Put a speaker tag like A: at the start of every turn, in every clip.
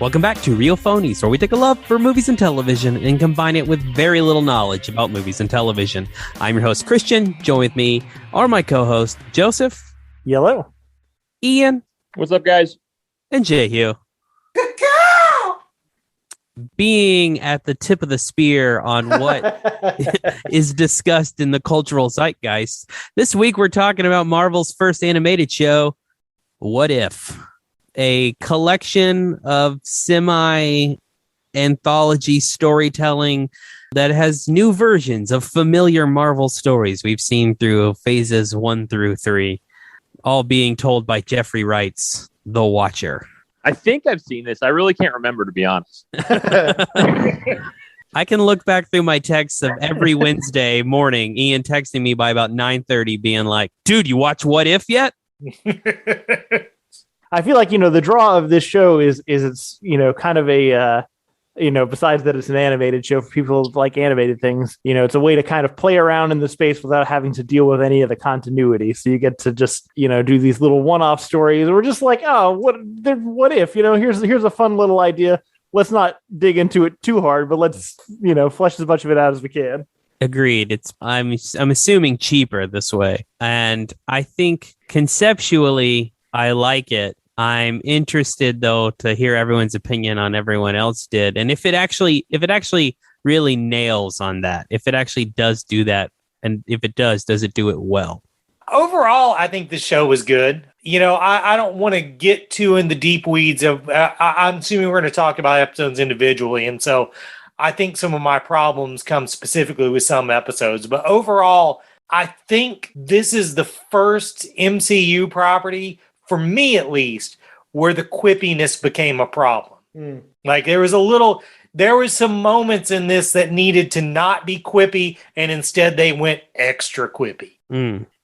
A: Welcome back to Real Phonies, where we take a love for movies and television and combine it with very little knowledge about movies and television. I'm your host, Christian. Join with me are my co-hosts, Joseph.
B: Yellow.
A: Ian.
C: What's up, guys?
A: And Jehu. Being at the tip of the spear on what is discussed in the cultural zeitgeist, this week we're talking about Marvel's first animated show, What If? A collection of semi-anthology storytelling that has new versions of familiar Marvel stories we've seen through phases 1 through 3, all being told by Jeffrey Wright's The Watcher.
C: I think I've seen this. I really can't remember, to be honest.
A: I can look back through my texts of every Wednesday morning, Ian texting me by about 9:30 being like, dude, you watch What If yet?
B: I feel like, the draw of this show is it's, kind of a, besides that it's an animated show for people who like animated things, it's a way to kind of play around in the space without having to deal with any of the continuity. So you get to just, do these little one-off stories. We're just like, oh, what if, here's a fun little idea. Let's not dig into it too hard, but let's, flesh as much of it out as we can.
A: Agreed. I'm assuming cheaper this way. And I think conceptually, I like it. I'm interested, though, to hear everyone's opinion on everyone else did. And if it actually really nails on that, if it actually does do that, and if it does it do it well?
D: Overall, I think the show was good. I don't want to get too in the deep weeds of, I'm assuming we're going to talk about episodes individually. And so I think some of my problems come specifically with some episodes. But overall, I think this is the first MCU property, for me at least, where the quippiness became a problem. Like there was some moments in this that needed to not be quippy, and instead they went extra quippy.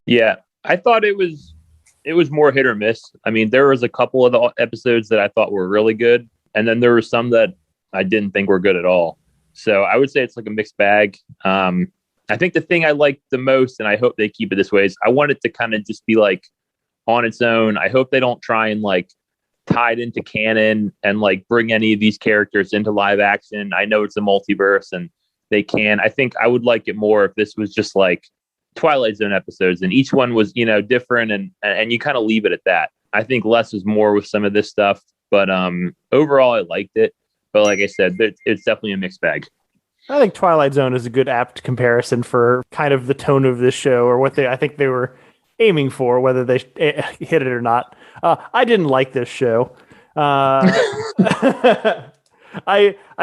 C: Yeah, I thought it was more hit or miss. I mean, there was a couple of the episodes that I thought were really good, and then there were some that I didn't think were good at all. So I would say it's like a mixed bag. I think the thing I liked the most, and I hope they keep it this way, is I want it to kind of just be like on its own. I hope they don't try and like tie it into canon and like bring any of these characters into live action. I know it's a multiverse and they can. I think I would like it more if this was just like Twilight Zone episodes and each one was, different and you kind of leave it at that. I think less is more with some of this stuff, but overall I liked it. But like I said, it's definitely a mixed bag.
B: I think Twilight Zone is a good apt comparison for kind of the tone of this show, or what I think they were aiming for, whether they hit it or not. I didn't like this show. I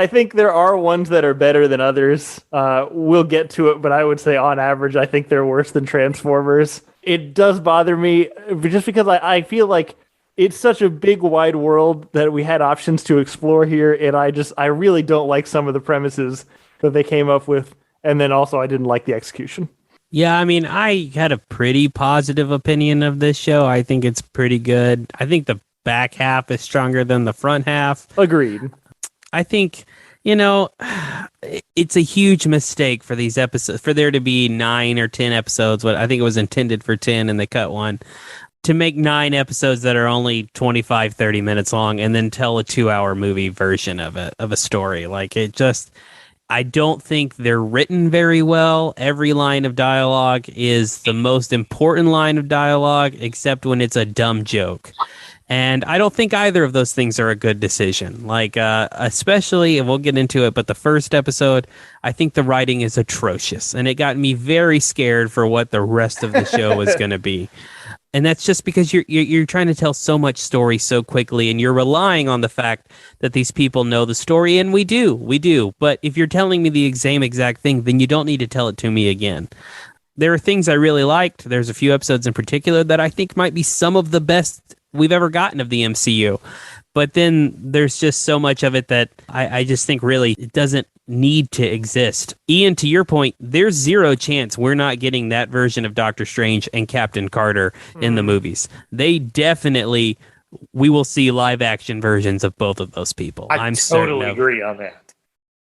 B: think there are ones that are better than others. We'll get to it, but I would say on average, I think they're worse than Transformers. It does bother me just because I feel like it's such a big, wide world that we had options to explore here, and I really don't like some of the premises that they came up with, and then also I didn't like the execution.
A: Yeah, I mean, I had a pretty positive opinion of this show. I think it's pretty good. I think the back half is stronger than the front half.
B: Agreed.
A: I think, it's a huge mistake for these episodes, for there to be 9 or 10 episodes. What I think it was intended for 10 and they cut one. To make 9 episodes that are only 25, 30 minutes long and then tell a 2-hour movie version of a story. Like I don't think they're written very well. Every line of dialogue is the most important line of dialogue, except when it's a dumb joke. And I don't think either of those things are a good decision. Like, especially, and we'll get into it, but the first episode, I think the writing is atrocious. And it got me very scared for what the rest of the show is going to be. And that's just because you're trying to tell so much story so quickly, and you're relying on the fact that these people know the story, and we do. But if you're telling me the same exact thing, then you don't need to tell it to me again. There are things I really liked. There's a few episodes in particular that I think might be some of the best we've ever gotten of the MCU. But then there's just so much of it that I just think really it doesn't need to exist. Ian, to your point, there's zero chance we're not getting that version of Doctor Strange and Captain Carter in the movies. They definitely, we will see live action versions of both of those people.
D: I'm totally agree on that.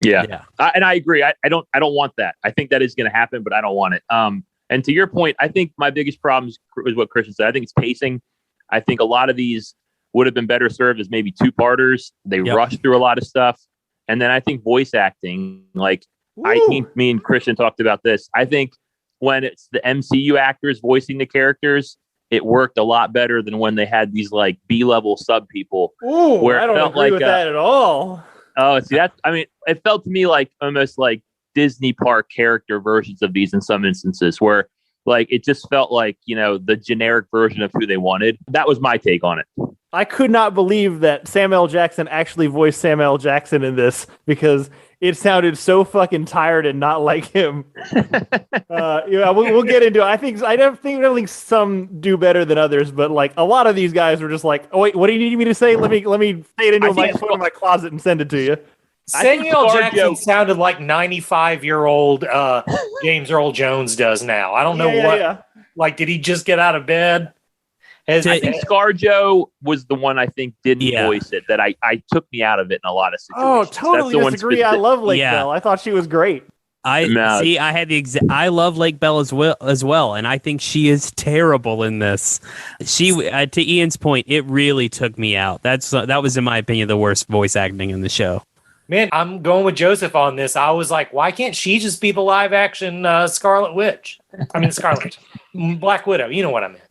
C: Yeah. And I agree. I don't want that. I think that is going to happen, but I don't want it. And to your point, I think my biggest problem is what Christian said. I think it's pacing. I think a lot of these would have been better served as maybe two-parters. They rushed through a lot of stuff. And then I think voice acting, like me and Christian talked about this. I think when it's the MCU actors voicing the characters, it worked a lot better than when they had these like B-level sub people.
B: Ooh,
C: where
B: I don't agree with that at all.
C: Oh, see, it felt to me like almost like Disney park character versions of these in some instances where like it just felt like, the generic version of who they wanted. That was my take on it.
B: I could not believe that Samuel L. Jackson actually voiced Samuel L. Jackson in this because it sounded so fucking tired and not like him. We'll get into it. I don't think some do better than others, but like a lot of these guys were just like, oh wait, what do you need me to say? Let me say it into a microphone in my closet and send it to you.
D: Samuel Jackson sounded like 95-year-old James Earl Jones does now. I don't know what. Yeah. Like, did he just get out of bed?
C: I think ScarJo was the one I think didn't voice it. That I took me out of it in a lot of situations.
B: Oh, totally disagree. I love Lake Bell. I thought she was great.
A: I love Lake Bell as well, and I think she is terrible in this. She, to Ian's point, it really took me out. That was, in my opinion, the worst voice acting in the show.
D: Man, I'm going with Joseph on this. I was like, why can't she just be the live action Scarlet Witch? I mean, Scarlet Black Widow. You know what I meant.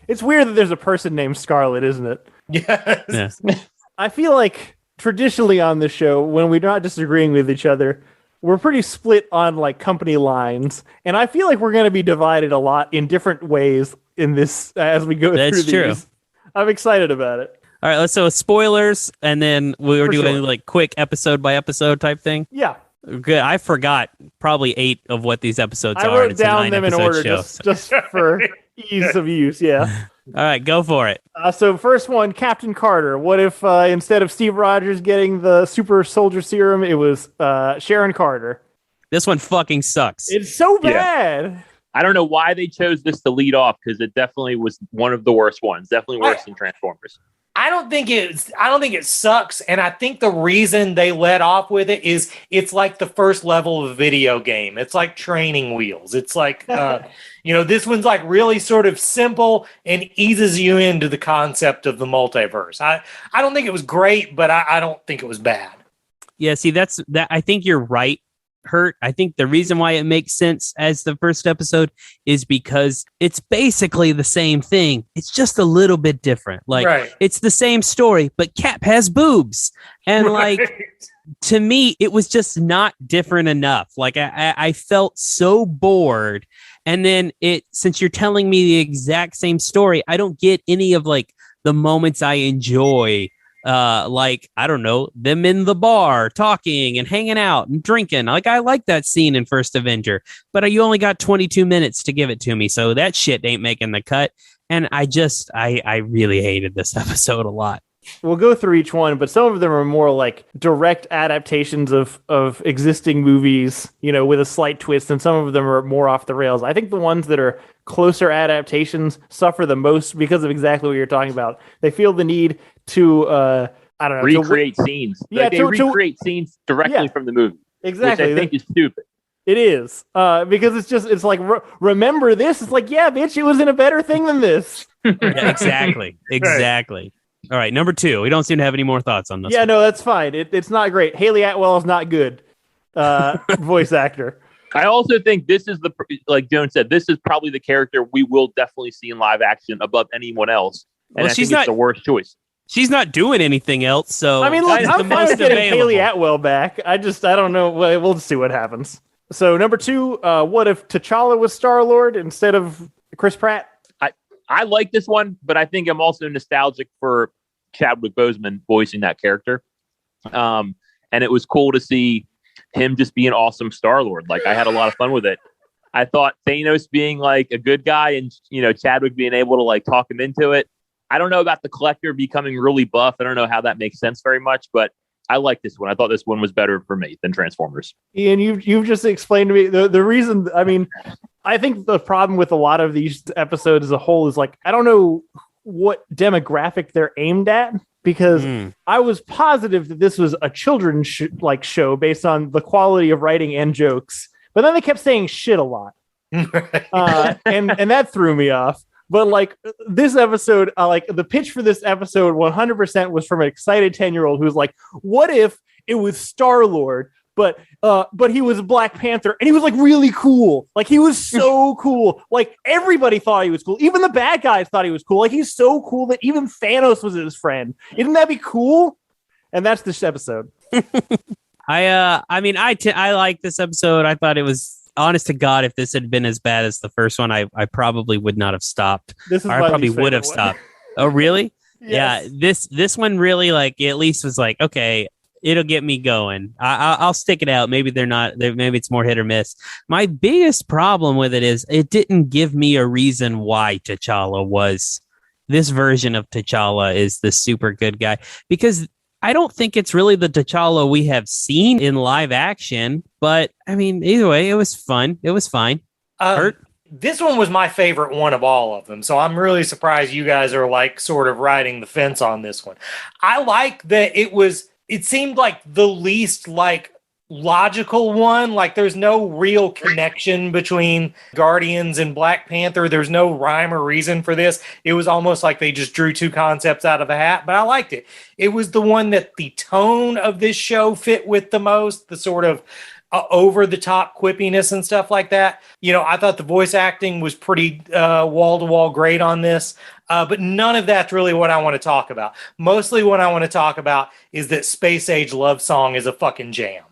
B: It's weird that there's a person named Scarlet, isn't it?
D: Yes.
B: Yeah. I feel like traditionally on this show, when we're not disagreeing with each other, we're pretty split on like company lines, and I feel like we're going to be divided a lot in different ways in this as we go through these. That's true. I'm excited about it.
A: All right, so spoilers, and then we were doing like quick episode by episode type thing.
B: Yeah.
A: Good. I forgot probably 8 of what these episodes are.
B: I wrote down them in order just for ease of use. Yeah.
A: All right, go for it.
B: So first one, Captain Carter. What if instead of Steve Rogers getting the super soldier serum, it was Sharon Carter?
A: This one fucking sucks.
B: It's so bad.
C: Yeah. I don't know why they chose this to lead off because it definitely was one of the worst ones. Definitely worse than Transformers.
D: I don't think it sucks, and I think the reason they let off with it is it's like the first level of a video game. It's like training wheels. It's like this one's like really sort of simple and eases you into the concept of the multiverse. I don't think it was great, but I don't think it was bad.
A: Yeah, see, that's that. I think you're right. Hurt. I think the reason why it makes sense as the first episode is because it's basically the same thing. It's just a little bit different. Like It's the same story, but Cap has boobs. And like to me, it was just not different enough. Like I felt so bored. And then since you're telling me the exact same story, I don't get any of like the moments I enjoy. Like, I don't know, them in the bar talking and hanging out and drinking. Like, I like that scene in First Avenger, but you only got 22 minutes to give it to me. So that shit ain't making the cut. And I really hated this episode a lot.
B: We'll go through each one, but some of them are more like direct adaptations of existing movies, with a slight twist, and some of them are more off the rails. I think the ones that are closer adaptations suffer the most because of exactly what you're talking about. They feel the need to,
C: recreate scenes.
B: Yeah,
C: they recreate scenes directly from the movie.
B: Exactly.
C: Which I think is stupid.
B: It is, because it's like, remember this? It's like, yeah, bitch, it was in a better thing than this.
A: Yeah, exactly. All right, number 2. We don't seem to have any more thoughts on this.
B: Yeah, no, that's fine. It's not great. Haley Atwell is not good voice actor.
C: I also think this is like Joan said, this is probably the character we will definitely see in live action above anyone else. And I think it's the worst choice.
A: She's not doing anything else, so
B: I mean, look, I'm fine with getting Haley Atwell back. I don't know. We'll just see what happens. So number 2, what if T'Challa was Star-Lord instead of Chris Pratt?
C: I like this one, but I think I'm also nostalgic for Chadwick Boseman voicing that character. And it was cool to see him just be an awesome Star-Lord. Like, I had a lot of fun with it. I thought Thanos being like a good guy and, Chadwick being able to like talk him into it. I don't know about the Collector becoming really buff. I don't know how that makes sense very much, but I like this one. I thought this one was better for me than Transformers.
B: Ian, you've just explained to me the reason. I mean, I think the problem with a lot of these episodes as a whole is like, I don't know what demographic they're aimed at, because I was positive that this was a children's show based on the quality of writing and jokes, but then they kept saying shit a lot. And that threw me off. But like this episode, like the pitch for this episode 100% was from an excited 10-year-old who's like, what if it was Star-Lord, but he was a Black Panther and he was like really cool. Like he was so cool. Like everybody thought he was cool. Even the bad guys thought he was cool. Like he's so cool that even Thanos was his friend. Isn't that be cool? And that's this episode.
A: I like this episode. I thought it was, honest to God, if this had been as bad as the first one, I probably would not have stopped.
B: This is
A: I
B: my
A: probably
B: least
A: favorite
B: favorite
A: stopped. Oh, really?
B: Yes.
A: Yeah. This one really, like, at least was like, okay, it'll get me going. I'll stick it out. Maybe maybe it's more hit or miss. My biggest problem with it is it didn't give me a reason why T'Challa was this version of T'Challa is the super good guy, because I don't think it's really the T'Challa we have seen in live action, but I mean, either way, it was fun. It was fine.
D: This one was my favorite one of all of them. So I'm really surprised you guys are like sort of riding the fence on this one. I like that it seemed like the least like logical one. Like there's no real connection between Guardians and Black Panther. There's no rhyme or reason for this. It was almost like they just drew two concepts out of a hat, but I liked it. It was the one that the tone of this show fit with the most, the sort of over the top quippiness and stuff like that. You know, I thought the voice acting was pretty wall to wall great on this. But none of that's really what I want to talk about. Mostly what I want to talk about is that Space Age Love Song is a fucking jam.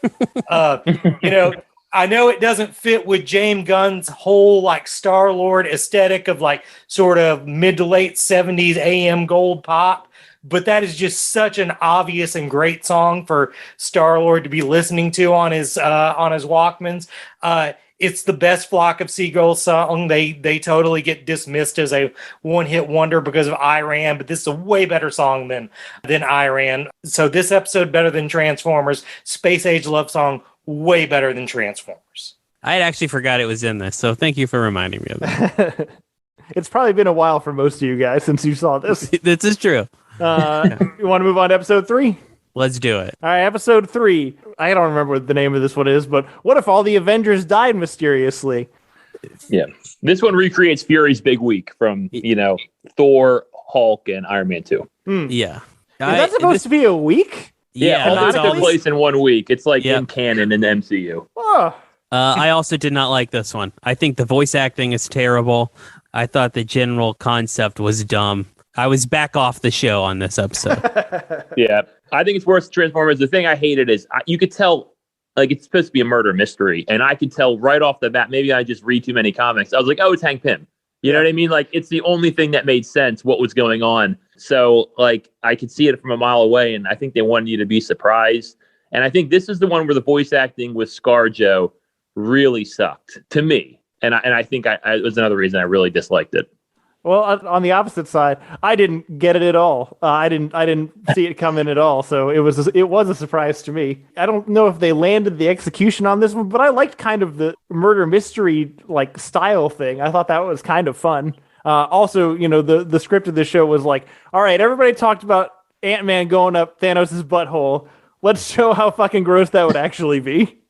D: You know, I know it doesn't fit with James Gunn's whole like Star-Lord aesthetic of like sort of mid to late 70s AM gold pop, but that is just such an obvious and great song for Star-Lord to be listening to on his Walkmans. It's the best Flock of Seagulls song. They totally get dismissed as a one-hit wonder because of Iran, but this is a way better song than Iran. So this episode better than Transformers. Space Age Love Song way better than Transformers.
A: I had actually forgot it was in this, so thank you for reminding me of that.
B: It's probably been a while for most of you guys since you saw this.
A: This is true.
B: You want to move on to episode 3?
A: Let's do it.
B: All right, episode 3. I don't remember what the name of this one is, but what if all the Avengers died mysteriously?
C: Yeah. This one recreates Fury's big week from, Thor, Hulk, and Iron Man 2.
A: Yeah.
B: Is that supposed to be a week?
C: Yeah, all those took place in 1 week. It's like in canon in the MCU.
B: Oh.
A: I also did not like this one. I think the voice acting is terrible. I thought the general concept was dumb. I was back off the show on this episode.
C: Yeah. I think it's worse than Transformers. The thing I hated is you could tell, like, it's supposed to be a murder mystery. And I could tell right off the bat, maybe I just read too many comics. I was like, oh, it's Hank Pym. You know what I mean? Like, it's the only thing that made sense, what was going on. So, like, I could see it from a mile away, and I think they wanted you to be surprised. And I think this is the one where the voice acting with ScarJo really sucked to me. And I think it was another reason I really disliked it.
B: Well, on the opposite side, I didn't get it at all. I didn't see it come in at all. So it was a surprise to me. I don't know if they landed the execution on this one, but I liked kind of the murder mystery like style thing. I thought that was kind of fun. Also, the script of the show was like, all right, everybody talked about Ant-Man going up Thanos' butthole. Let's show how fucking gross that would actually be.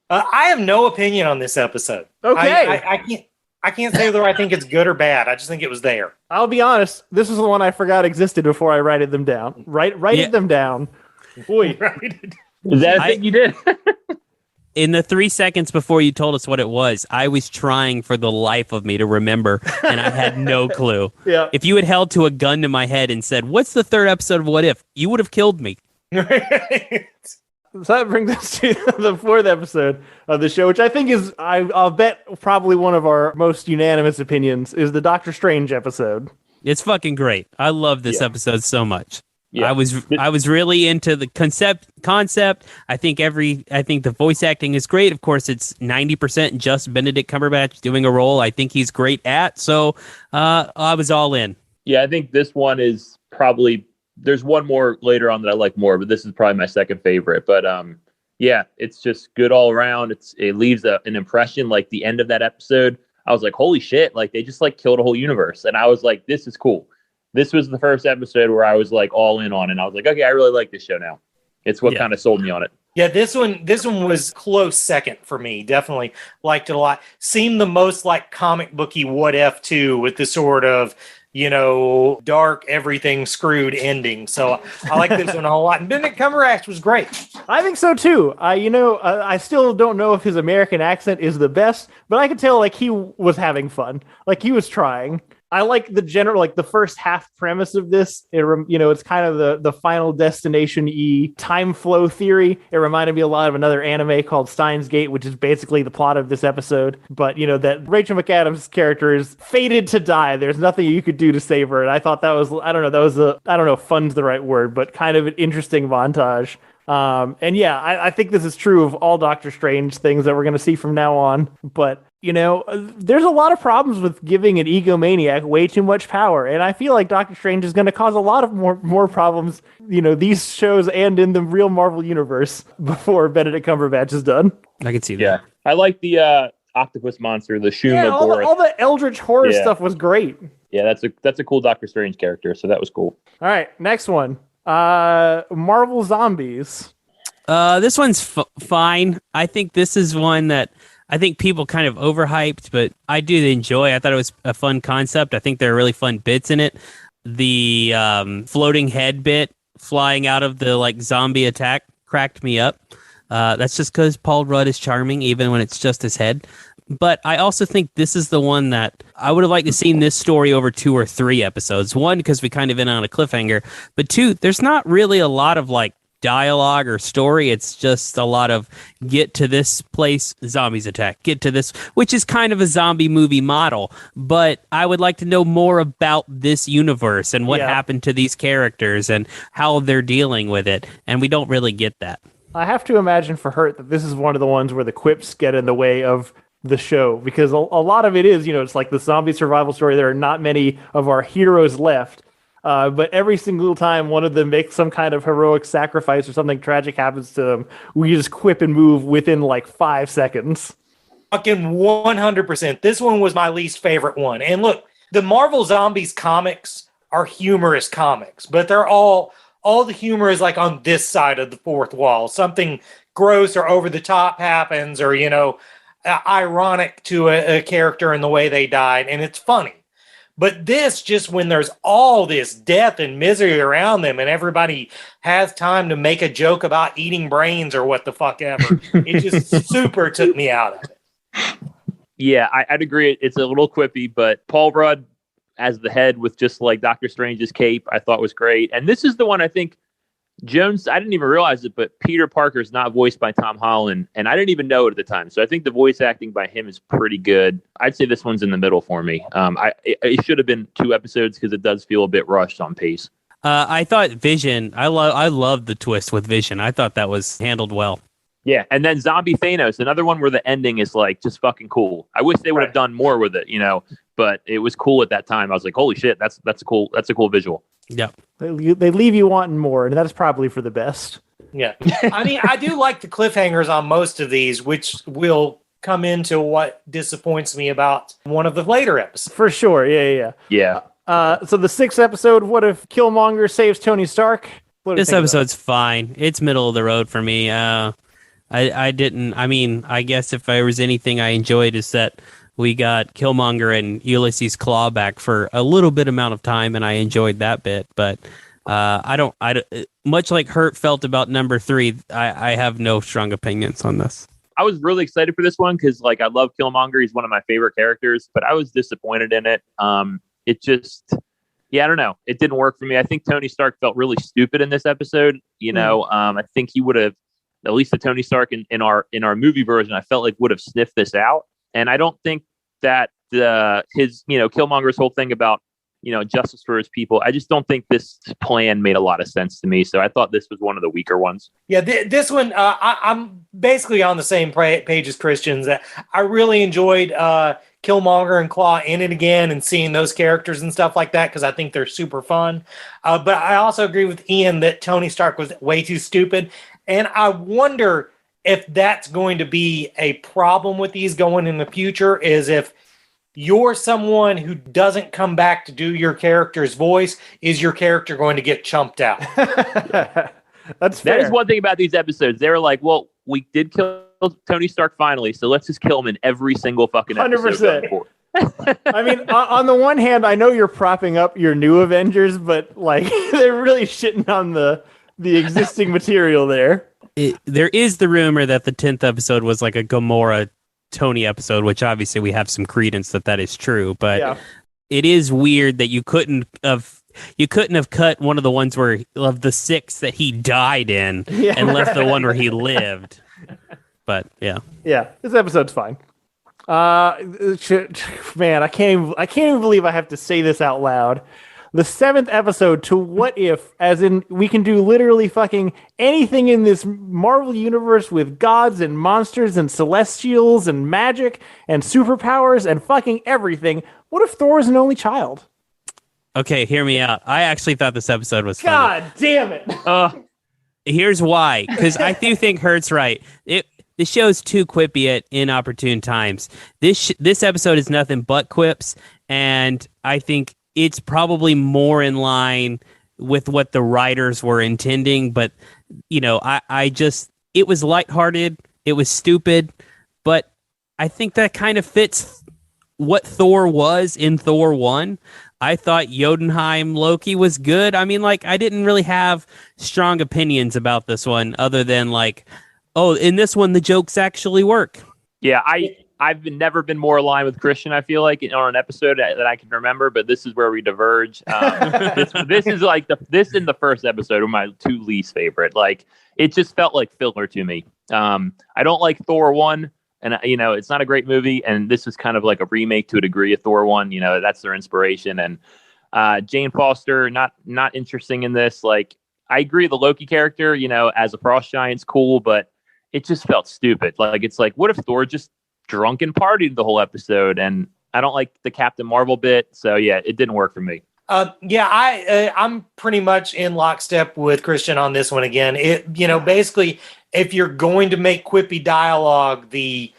D: I have no opinion on this episode.
B: Okay.
D: I can't say whether I think it's good or bad. I just think it was there.
B: I'll be honest. This was the one I forgot existed before I wrote them down. Write them down. Boy.
C: Is that a thing you did?
A: In the 3 seconds before you told us what it was, I was trying for the life of me to remember, and I had no clue.
B: Yeah.
A: If you had held to a gun to my head and said, what's the third episode of What If? You would have killed me.
B: So that brings us to the 4th episode of the show, which I think is, I'll bet, probably one of our most unanimous opinions, is the Doctor Strange episode.
A: It's fucking great. I love this episode so much.
C: Yeah.
A: I was really into the concept. I think the voice acting is great. Of course, it's 90% just Benedict Cumberbatch doing a role I think he's great at. So I was all in.
C: Yeah, I think this one is probably. There's one more later on that I like more, but this is probably my second favorite. But yeah, it's just good all around. It leaves an impression. Like the end of that episode, I was like, holy shit! Like they just like killed a whole universe, and I was like, this is cool. This was the first episode where I was like all in on it. And I was like, okay, I really like this show now. It's what kind of sold me on it.
D: Yeah, this one was close second for me. Definitely liked it a lot. Seemed the most like comic booky What If too, with the sort of, dark everything screwed ending. So I like this one a whole lot. And Benedict Cumberbatch was great.
B: I think so too. I still don't know if his American accent is the best, but I could tell like he was having fun, like he was trying. I like the general, like the first half premise of this. It's kind of the Final Destination-y time flow theory. It reminded me a lot of another anime called Steins Gate, which is basically the plot of this episode. But that Rachel McAdams' character is fated to die. There's nothing you could do to save her. And I thought that was, I don't know if fun's the right word, but kind of an interesting montage. And yeah, I think this is true of all Doctor Strange things that we're going to see from now on. But there's a lot of problems with giving an egomaniac way too much power, and I feel like Doctor Strange is going to cause a lot of more problems, these shows and in the real Marvel universe before Benedict Cumberbatch is done.
A: I can see that.
C: Yeah, I like the octopus monster, the Shuma.
B: Yeah, all the Eldritch horror stuff was great.
C: Yeah, that's a cool Doctor Strange character, so that was cool.
B: All right, next one. Marvel Zombies.
A: This one's fine. I think this is one that I think people kind of overhyped, but I do enjoy. I thought it was a fun concept. I think there are really fun bits in it. The floating head bit flying out of the zombie attack cracked me up. That's just because Paul Rudd is charming, even when it's just his head. But I also think this is the one that I would have liked to seen this story over 2 or 3 episodes. One, because we kind of end on a cliffhanger. But 2, there's not really a lot of dialogue or story. It's just a lot of get to this place, zombies attack, get to this, which is kind of a zombie movie model. But I would like to know more about this universe and what happened to these characters and how they're dealing with it. And we don't really get that.
B: I have to imagine for Hurt that this is one of the ones where the quips get in the way of the show, because a lot of it is, it's like the zombie survival story. There are not many of our heroes left. But every single time one of them makes some kind of heroic sacrifice or something tragic happens to them, we just quip and move within 5 seconds.
D: Fucking 100%. This one was my least favorite one. And look, the Marvel Zombies comics are humorous comics, but they're all the humor is on this side of the fourth wall. Something gross or over the top happens, or, ironic to a character in the way they died, and it's funny. But this, just when there's all this death and misery around them and everybody has time to make a joke about eating brains or what the fuck ever, it just super took me out of it.
C: Yeah, I'd agree. It's a little quippy, but Paul Rudd as the head with just Doctor Strange's cape, I thought was great. And this is the one I think Jones, I didn't even realize it, but Peter Parker is not voiced by Tom Holland, and I didn't even know it at the time. So I think the voice acting by him is pretty good. I'd say this one's in the middle for me. It should have been 2 episodes because it does feel a bit rushed on pace.
A: I thought Vision, I love the twist with Vision. I thought that was handled well.
C: Yeah, and then Zombie Thanos, another one where the ending is just fucking cool. I wish they would have done more with it, but it was cool at that time. I was like, holy shit, that's a cool visual.
A: Yeah.
B: They leave you wanting more, and that's probably for the best.
D: Yeah. I mean, I do like the cliffhangers on most of these, which will come into what disappoints me about one of the later episodes.
B: For sure. Yeah. So the 6th episode, what if Killmonger saves Tony Stark?
A: This episode's fine. It's middle of the road for me. I guess if there was anything I enjoyed is that we got Killmonger and Ulysses Claw back for a little bit amount of time, and I enjoyed that bit. But I don't. Much like Hurt felt about number 3, I have no strong opinions on this.
C: I was really excited for this one because, I love Killmonger. He's one of my favorite characters, but I was disappointed in it. It just, I don't know. It didn't work for me. I think Tony Stark felt really stupid in this episode. I think he would have, at least the Tony Stark in our movie version, I felt like would have sniffed this out. And I don't think that his, Killmonger's whole thing about, justice for his people, I just don't think this plan made a lot of sense to me. So I thought this was one of the weaker ones.
D: Yeah, this one, I'm basically on the same page as Christians. I really enjoyed Killmonger and Claw in it again and seeing those characters and stuff like that because I think they're super fun. But I also agree with Ian that Tony Stark was way too stupid. And I wonder if that's going to be a problem with these going in the future, is if you're someone who doesn't come back to do your character's voice, is your character going to get chumped out?
B: That's fair.
C: That is one thing about these episodes. They were like, well, we did kill Tony Stark finally, so let's just kill him in every single fucking episode.
B: 100%. I mean, on the one hand, I know you're propping up your new Avengers, but like they're really shitting on the existing material there.
A: There is the rumor that the 10th episode was like a Gamora Tony episode, which obviously we have some credence that is true, but it is weird that you couldn't have cut one of the ones where of the 6 that he died in and left the one where he lived. But yeah,
B: this episode's fine. Man, I can't even believe I have to say this out loud. The 7th episode to What If, as in we can do literally fucking anything in this Marvel universe with gods and monsters and celestials and magic and superpowers and fucking everything. What if Thor is an only child?
A: Okay, hear me out. I actually thought this episode was
B: God
A: funny.
B: Damn it.
A: Here's why. Because I do think Hurt's right. The show's too quippy at inopportune times. This episode is nothing but quips, and I think it's probably more in line with what the writers were intending. But, you know, it was lighthearted, it was stupid, but I think that kind of fits what Thor was in Thor 1. I thought Jotunheim Loki was good. I mean, like, I didn't really have strong opinions about this one other than like, oh, in this one, the jokes actually work.
C: Yeah, I've never been more aligned with Christian, I feel like, on an episode that I can remember, but this is where we diverge. This is like this in the first episode are my 2 least favorite. Like, it just felt like filler to me. I don't like Thor 1, and, you know, it's not a great movie, and this is kind of like a remake to a degree of Thor 1. You know, that's their inspiration. And Jane Foster, not interesting in this. Like, I agree the Loki character, you know, as a frost giant's cool, but it just felt stupid. Like, it's like, what if Thor just drunken partied the whole episode? And I don't like the Captain Marvel bit, so yeah, it didn't work for me.
D: I'm pretty much in lockstep with Christian on this one again. Basically, if you're going to make quippy dialogue the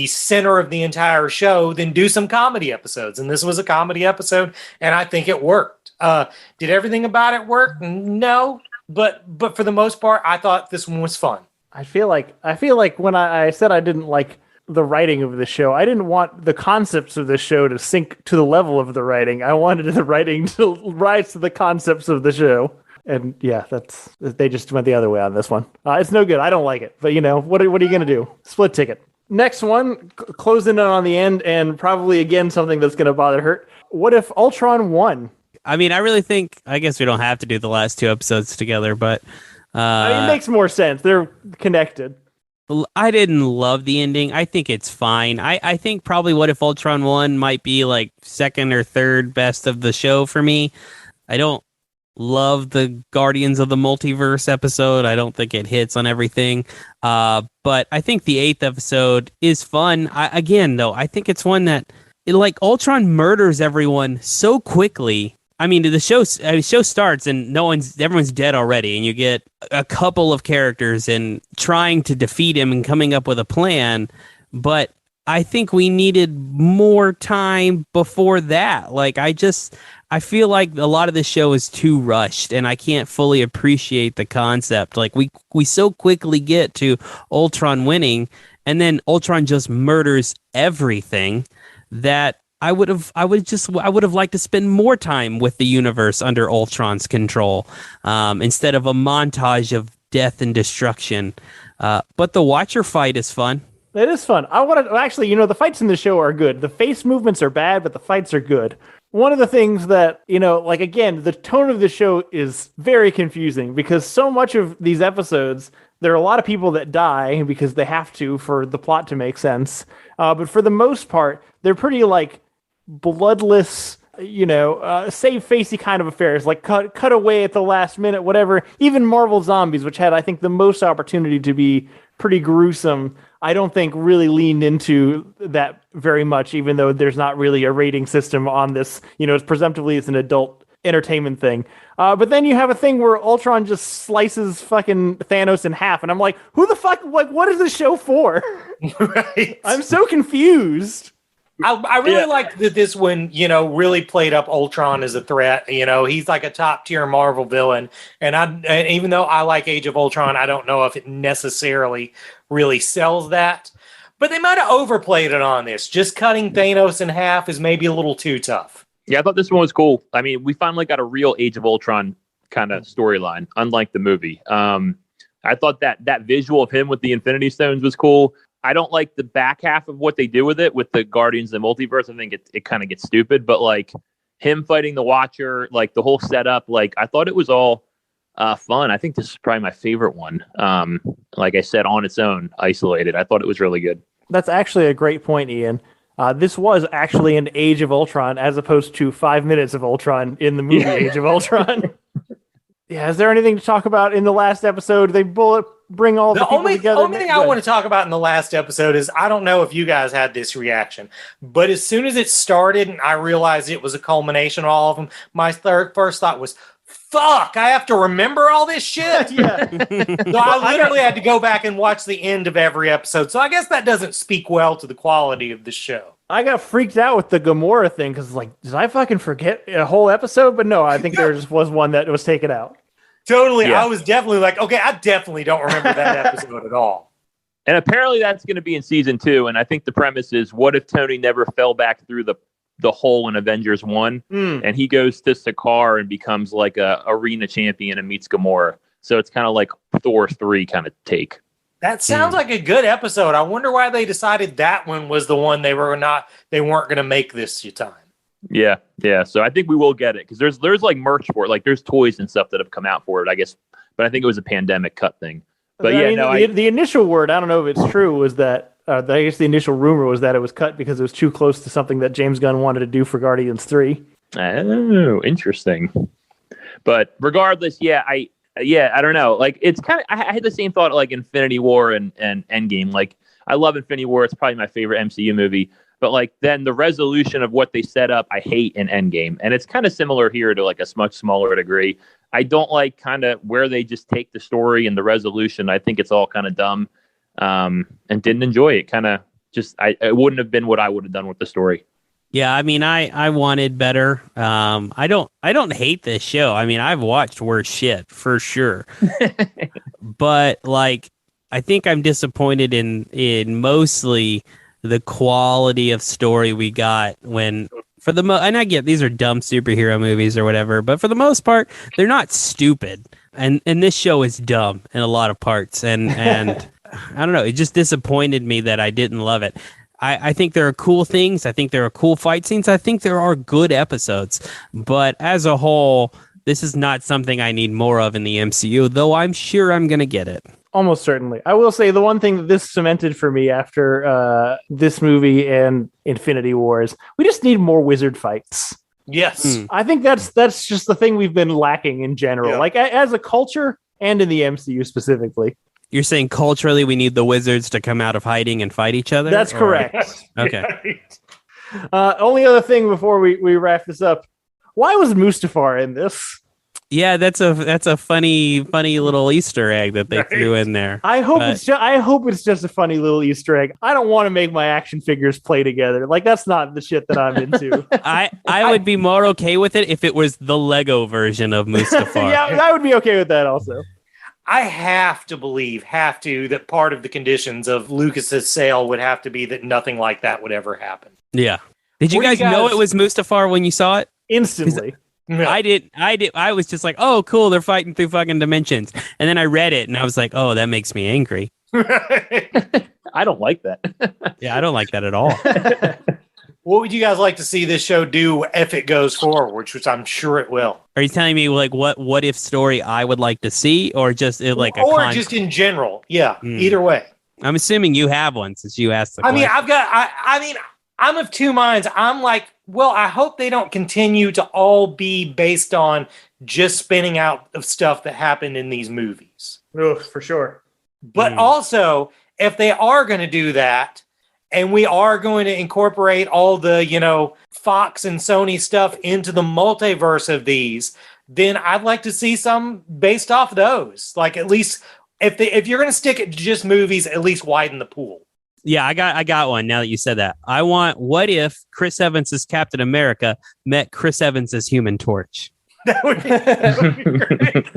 D: center of the entire show, then do some comedy episodes. And this was a comedy episode, and I think it worked. Did everything about it work? No, but for the most part, I thought this one was fun.
B: I feel like when I said I didn't like the writing of the show, I didn't want the concepts of the show to sink to the level of the writing. I wanted the writing to rise to the concepts of the show. And yeah, they just went the other way on this one. It's no good. I don't like it. But, you know, what are you going to do? Split ticket. Next one, closing in on the end, and probably, again, something that's going to bother Hurt. What if Ultron won?
A: I mean, I guess we don't have to do the last 2 episodes together, but
B: it makes more sense. They're connected.
A: I didn't love the ending. I think it's fine. I think probably What If Ultron won might be like 2nd or 3rd best of the show for me. I don't love the Guardians of the Multiverse episode. I don't think it hits on everything. But I think the 8th episode is fun. I think it's one that Ultron murders everyone so quickly. I mean, the show starts and everyone's dead already, and you get a couple of characters and trying to defeat him and coming up with a plan. But I think we needed more time before that. Like, I feel like a lot of the show is too rushed, and I can't fully appreciate the concept. Like, we so quickly get to Ultron winning, and then Ultron just murders everything that I would have liked to spend more time with the universe under Ultron's control, instead of a montage of death and destruction. But the Watcher fight is fun.
B: It is fun. The fights in the show are good. The face movements are bad, but the fights are good. One of the things that, again, the tone of the show is very confusing because so much of these episodes, there are a lot of people that die because they have to for the plot to make sense. But for the most part, they're pretty bloodless, save facey kind of affairs, like cut away at the last minute, whatever. Even Marvel Zombies, which had, I think, the most opportunity to be pretty gruesome, I don't think really leaned into that very much, even though there's not really a rating system on this. It's presumptively it's an adult entertainment thing. But then you have a thing where Ultron just slices fucking Thanos in half, and I'm like, who the fuck, what is this show for?
D: Right.
B: I'm so confused.
D: I really like that this one, really played up Ultron as a threat. He's like a top tier Marvel villain. And even though I like Age of Ultron, I don't know if it necessarily really sells that. But they might have overplayed it on this. Just cutting Thanos in half is maybe a little too tough.
C: Yeah, I thought this one was cool. I mean, we finally got a real Age of Ultron kind of storyline, unlike the movie. I thought that visual of him with the Infinity Stones was cool. I don't like the back half of what they do with it, with the Guardians of the Multiverse. I think it kind of gets stupid, but like him fighting the Watcher, like the whole setup, like I thought it was all fun. I think this is probably my favorite one. Like I said, on its own, isolated, I thought it was really good.
B: That's actually a great point, Ian. This was actually an Age of Ultron as opposed to 5 minutes of Ultron in the movie Age of Ultron. Yeah, is there anything to talk about in the last episode? They bring all the people together.
D: The only thing I want to talk about in the last episode is, I don't know if you guys had this reaction, but as soon as it started and I realized it was a culmination of all of them, my first thought was, fuck, I have to remember all this shit?
B: Yeah.
D: So I literally had to go back and watch the end of every episode. So I guess that doesn't speak well to the quality of the show.
B: I got freaked out with the Gamora thing because, like, did I fucking forget a whole episode? But no, I think there just was one that was taken out.
D: Totally.
C: Yeah.
D: I was definitely like, okay, I definitely don't remember that episode at all.
C: And apparently that's going to be in season 2. And I think the premise is, what if Tony never fell back through the hole in Avengers 1 and he goes to Sakaar and becomes like a arena champion and meets Gamora. So it's kind of like Thor 3 kind of take.
D: That sounds like a good episode. I wonder why they decided that one was the one they weren't going to make this time.
C: Yeah. So I think we will get it because there's like merch for it. Like there's toys and stuff that have come out for it, I guess. But I think it was a pandemic cut thing. But
B: the initial word, I don't know if it's true, was that I guess the initial rumor was that it was cut because it was too close to something that James Gunn wanted to do for Guardians 3.
C: Oh, interesting. But regardless, I don't know. Like it's kind of, I had the same thought like Infinity War and Endgame. Like I love Infinity War. It's probably my favorite MCU movie. But like then the resolution of what they set up, I hate in Endgame. And it's kind of similar here to like a much smaller degree. I don't like kind of where they just take the story and the resolution. I think it's all kind of dumb and didn't enjoy it. Kind of just, it wouldn't have been what I would have done with the story.
A: Yeah, I mean, I wanted better. I don't hate this show. I mean, I've watched worse shit for sure. But like, I think I'm disappointed in mostly the quality of story we got when, for the and I get these are dumb superhero movies or whatever, but for the most part, they're not stupid. And this show is dumb in a lot of parts. And I don't know, it just disappointed me that I didn't love it. I think there are cool things. I think there are cool fight scenes. I think there are good episodes. But as a whole, this is not something I need more of in the MCU, though I'm sure I'm going to get it.
B: Almost certainly. I will say the one thing that this cemented for me after this movie and Infinity War is we just need more wizard fights.
D: Yes.
B: I think that's just the thing we've been lacking in general, like as a culture and in the MCU specifically.
A: You're saying culturally we need the wizards to come out of hiding and fight each other?
B: That's correct.
A: Okay.
B: Only other thing before we wrap this up. Why was Mustafar in this?
A: Yeah, that's a funny little Easter egg that they threw in there.
B: I hope it's just a funny little Easter egg. I don't want to make my action figures play together. Like that's not the shit that I'm into.
A: I would be more okay with it if it was the Lego version of Mustafar.
B: Yeah, I would be okay with that also.
D: I have to believe that part of the conditions of Lucas's sale would have to be that nothing like that would ever happen.
A: Yeah. Did you guys know it was Mustafar when you saw it?
B: Instantly.
D: No.
A: I did. I was just like, oh, cool. They're fighting through fucking dimensions. And then I read it and I was like, oh, that makes me angry.
C: I don't like that.
A: Yeah, I don't like that at all.
D: What would you guys like to see this show do if it goes forward, which I'm sure it will?
A: Are you telling me like what if story I would like to see, or just like
D: just in general? Yeah, either way.
A: I'm assuming you have one since you asked the question.
D: I'm of two minds. I'm like, well, I hope they don't continue to all be based on just spinning out of stuff that happened in these movies.
B: Oh, for sure.
D: But also, if they are going to do that, and we are going to incorporate all the, Fox and Sony stuff into the multiverse of these, then I'd like to see some based off those. Like, at least if you're going to stick it to just movies, at least widen the pool.
A: Yeah, I got one now that you said that. I want, what if Chris Evans as Captain America met Chris Evans as Human Torch?
D: That would be great.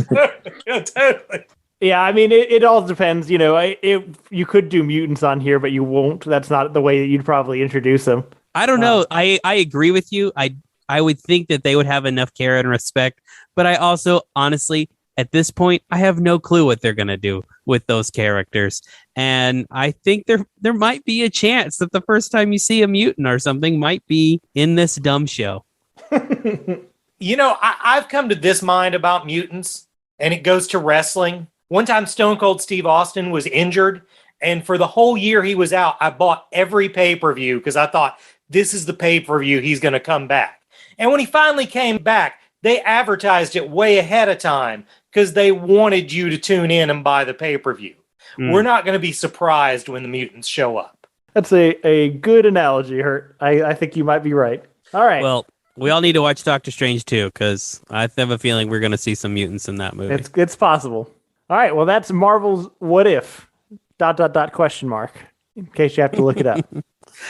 D: Yeah, totally.
B: Yeah, I mean, it all depends. You know, you could do mutants on here, but you won't. That's not the way that you'd probably introduce them.
A: I don't know. I agree with you. I would think that they would have enough care and respect, but I also, honestly, at this point, I have no clue what they're going to do with those characters. And I think there might be a chance that the first time you see a mutant or something might be in this dumb show.
D: You know, I've come to this mind about mutants, and it goes to wrestling. One time, Stone Cold Steve Austin was injured, and for the whole year he was out, I bought every pay-per-view because I thought, this is the pay-per-view, he's going to come back. And when he finally came back, they advertised it way ahead of time because they wanted you to tune in and buy the pay-per-view. We're not going to be surprised when the mutants show up.
B: That's a good analogy, Hurt. I think you might be right. All right.
A: Well, we all need to watch Doctor Strange too, because I have a feeling we're going to see some mutants in that movie.
B: It's possible. All right. Well, that's Marvel's What If ... question mark. In case you have to look it up.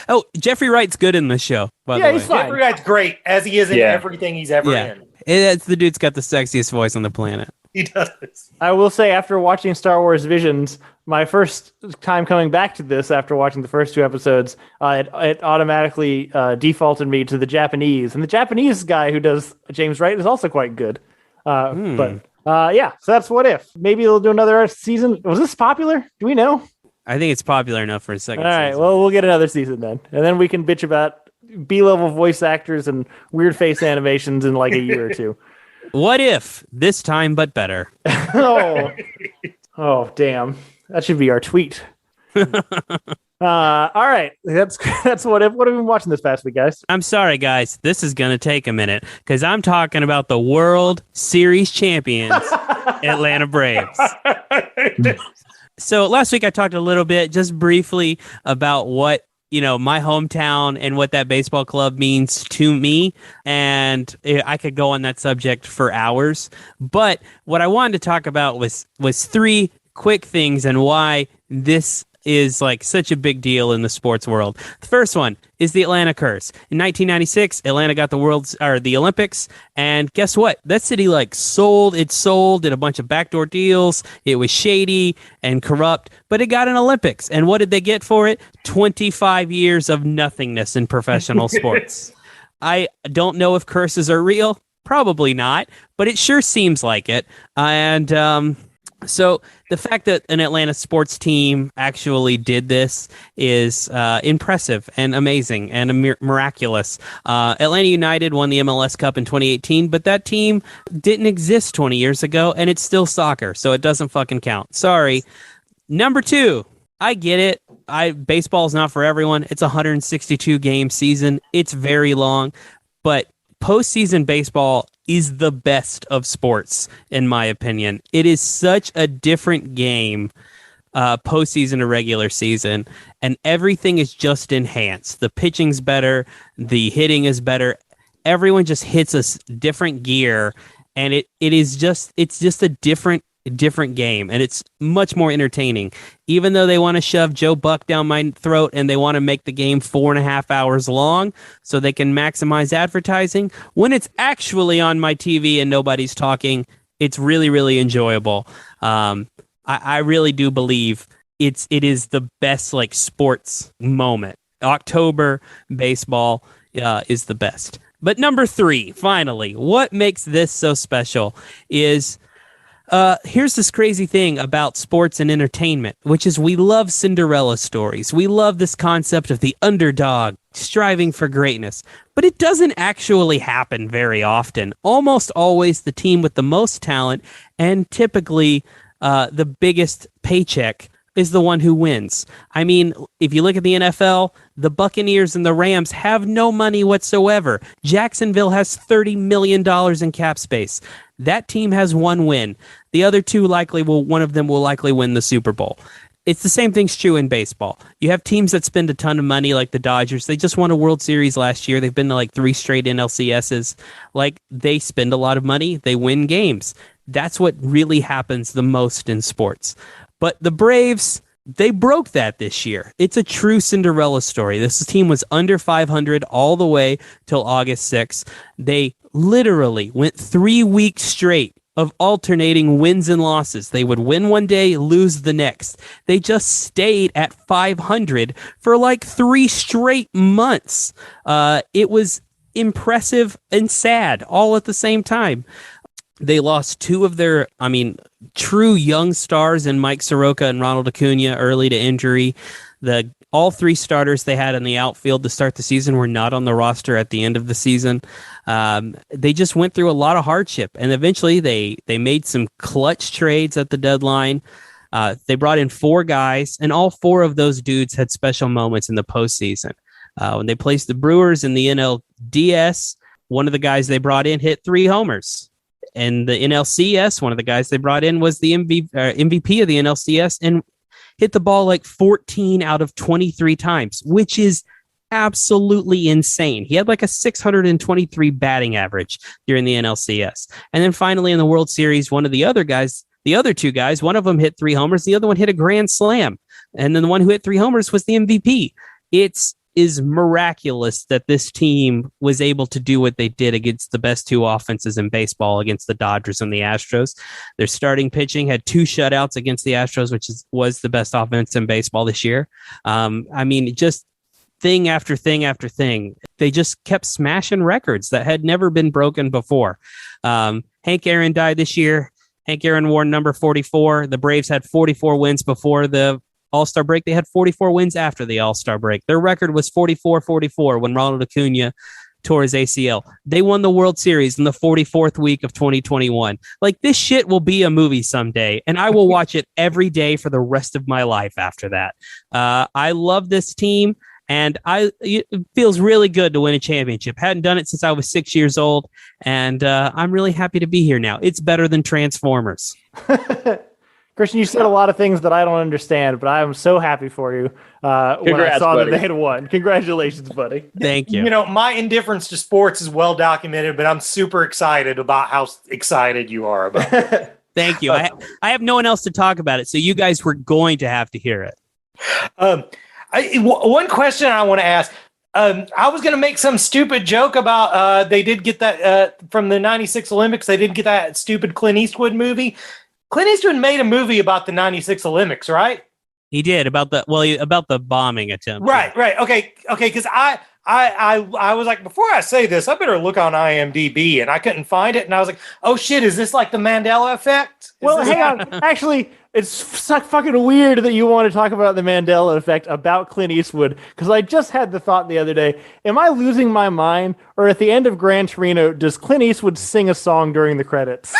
A: Oh, Jeffrey Wright's good in this show. By the way.
B: He's fine.
D: Jeffrey Wright's great, as he is in everything he's ever in.
A: It's the dude's got the sexiest voice on the planet.
D: He does.
B: I will say, after watching Star Wars Visions, my first time coming back to this after watching the first 2 episodes, it automatically defaulted me to the Japanese. And the Japanese guy who does James Wright is also quite good. So that's What If. Maybe they'll do another season. Was this popular? Do we know?
A: I think it's popular enough for a second
B: All right,
A: season.
B: well, we'll get another season then. And then we can bitch about B-level voice actors and weird face animations in like a year or 2.
A: What if this time but better?
B: Oh, damn. That should be our tweet. All right. That's What If. What have we been watching this past week, guys?
A: I'm sorry, guys. This is going to take a minute because I'm talking about the World Series champions, Atlanta Braves. So last week I talked a little bit, just briefly, about what, my hometown and what that baseball club means to me. And I could go on that subject for hours. But what I wanted to talk about was 3 quick things and why this is like such a big deal in the sports world. The first one is the Atlanta curse. In 1996, Atlanta got the Olympics, and guess what? That city sold, did a bunch of backdoor deals. It was shady and corrupt, but it got an Olympics. And what did they get for it? 25 years of nothingness in professional sports. I don't know if curses are real. Probably not, but it sure seems like it. So the fact that an Atlanta sports team actually did this is impressive and amazing and miraculous. Atlanta United won the MLS Cup in 2018, but that team didn't exist 20 years ago, and it's still soccer, so it doesn't fucking count. Sorry. Number 2, I get it. Baseball is not for everyone. It's a 162-game season. It's very long, but postseason baseball is the best of sports, in my opinion. It is such a different game, postseason to regular season, and everything is just enhanced. The pitching's better, the hitting is better. Everyone just hits a different gear, and it's just a different game, and it's much more entertaining. Even though they want to shove Joe Buck down my throat and they want to make the game 4.5 hours long so they can maximize advertising, when it's actually on my TV and nobody's talking, it's really, really enjoyable. I really do believe it is the best sports moment. October baseball is the best. But number 3, finally, what makes this so special is here's this crazy thing about sports and entertainment, which is we love Cinderella stories. We love this concept of the underdog striving for greatness, but it doesn't actually happen very often. Almost always the team with the most talent and typically the biggest paycheck is the one who wins. I mean, if you look at the NFL, the Buccaneers and the Rams have no money whatsoever. Jacksonville has $30 million in cap space. That team has 1 win. The other 2 one of them will likely win the Super Bowl. It's the same thing's true in baseball. You have teams that spend a ton of money, like the Dodgers. They just won a World Series last year. They've been to 3 straight NLCSs. They spend a lot of money. They win games. That's what really happens the most in sports. But the Braves, They broke that this year. It's a true Cinderella story. This team was under 500 all the way till August 6th. They literally went 3 weeks straight of alternating wins and losses. They would win one day, lose the next. They just stayed at 500 for like 3 straight months. It was impressive and sad all at the same time. They lost 2 of their, true young stars in Mike Soroka and Ronald Acuna early to injury. All 3 starters they had in the outfield to start the season were not on the roster at the end of the season. They just went through a lot of hardship, and eventually they made some clutch trades at the deadline. They brought in 4 guys, and all 4 of those dudes had special moments in the postseason. When they placed the Brewers in the NLDS, one of the guys they brought in hit 3 homers. And the NLCS, one of the guys they brought in was the MVP of the NLCS and hit the ball like 14 out of 23 times, which is absolutely insane. He had like a 623 batting average during the NLCS. And then finally in the World Series, one of the other 2 guys, one of them hit 3 homers, the other one hit a grand slam. And then the one who hit 3 homers was the MVP. It's is miraculous that this team was able to do what they did against the best 2 offenses in baseball, against the Dodgers and the Astros. Their starting pitching had 2 shutouts against the Astros, which was the best offense in baseball this year. Just thing after thing after thing. They just kept smashing records that had never been broken before. Hank Aaron died this year. Hank Aaron wore number 44. The Braves had 44 wins before the All-Star break. They had 44 wins after the All-Star break. Their record was 44-44 when Ronald Acuna tore his ACL. They won the World Series in the 44th week of 2021. Like, this shit will be a movie someday, and I will watch it every day for the rest of my life after that. I love this team, and it feels really good to win a championship. Hadn't done it since I was 6 years old, and I'm really happy to be here now. It's better than Transformers.
B: Christian, you said a lot of things that I don't understand, but I'm so happy for you when I saw that they had won. Congratulations, buddy.
A: Thank you.
D: My indifference to sports is well documented, but I'm super excited about how excited you are about it.
A: Thank you. I have no one else to talk about it, so you guys were going to have to hear it.
D: One question I want to ask. I was going to make some stupid joke about they did get that from the 96 Olympics. They did get that stupid Clint Eastwood movie. Clint Eastwood made a movie about the 96 Olympics, right?
A: He did about the bombing attempt.
D: Right. Okay. Because I was like, before I say this, I better look on IMDb, and I couldn't find it. And I was like, oh shit, is this like the Mandela effect?
B: Hang on. Actually, it's fucking weird that you want to talk about the Mandela effect about Clint Eastwood, because I just had the thought the other day, am I losing my mind? Or at the end of Gran Torino, does Clint Eastwood sing a song during the credits?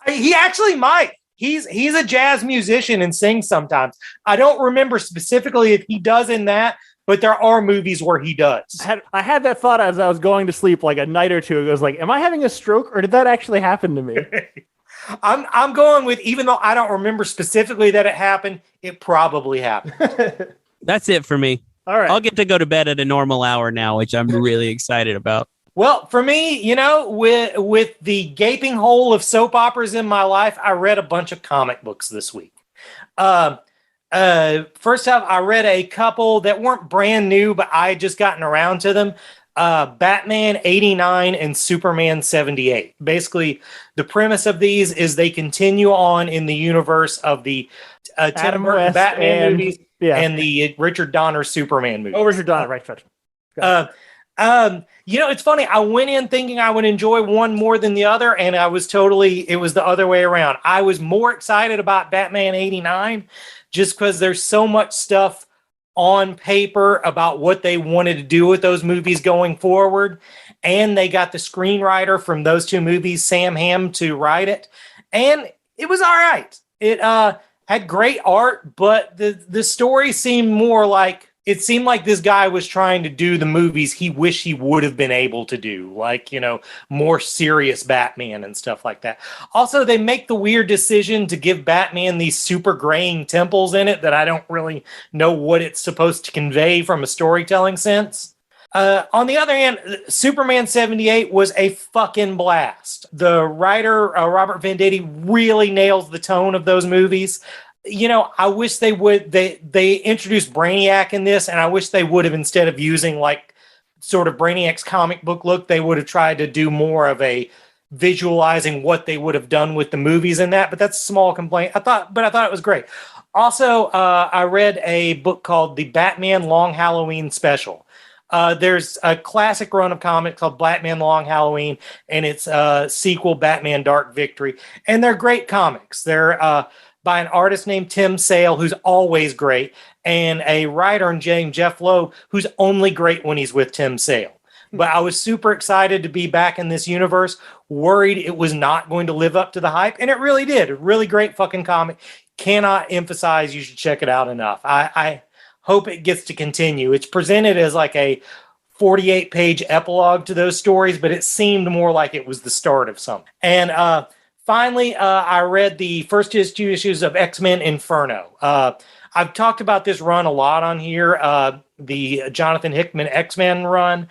D: He actually might. He's a jazz musician and sings sometimes. I don't remember specifically if he does in that, but there are movies where he does.
B: I had that thought as I was going to sleep like a night or two ago. I was like, am I having a stroke, or did that actually happen to me?
D: I'm going with, even though I don't remember specifically that it happened, it probably happened.
A: That's it for me.
B: All right.
A: I'll get to go to bed at a normal hour now, which I'm really excited about.
D: Well, for me, with the gaping hole of soap operas in my life, I read a bunch of comic books this week. First off, I read a couple that weren't brand new, but I had just gotten around to them. Batman 89 and Superman 78. Basically, the premise of these is they continue on in the universe of the Tim Burton Batman movies and the Richard Donner Superman movie.
B: Oh, Richard Donner, right.
D: It's funny. I went in thinking I would enjoy one more than the other, and it was the other way around. I was more excited about Batman 89 just because there's so much stuff on paper about what they wanted to do with those movies going forward. And they got the screenwriter from those 2 movies, Sam Hamm, to write it. And it was all right. It had great art, but the story seemed more like, it seemed like this guy was trying to do the movies he wished he would have been able to do, like, more serious Batman and stuff like that. Also, they make the weird decision to give Batman these super graying temples in it that I don't really know what it's supposed to convey from a storytelling sense. On the other hand, Superman 78 was a fucking blast. The writer, Robert Venditti, really nails the tone of those movies. I wish they introduced Brainiac in this, and I wish they would have, instead of using like sort of Brainiac's comic book look, they would have tried to do more of a visualizing what they would have done with the movies in that. But that's a small complaint. I thought it was great. Also, I read a book called The Batman Long Halloween Special. There's a classic run of comics called Batman Long Halloween, and it's a sequel, Batman Dark Victory. And they're great comics. They're by an artist named Tim Sale, who's always great, and a writer named Jeff Loeb, who's only great when he's with Tim Sale. But I was super excited to be back in this universe, worried it was not going to live up to the hype, and it really did. A really great fucking comic. Cannot emphasize you should check it out enough. I hope it gets to continue. It's presented as like a 48-page epilogue to those stories, but it seemed more like it was the start of something. And finally, I read the first 2 issues of X-Men Inferno. I've talked about this run a lot on here, the Jonathan Hickman X-Men run.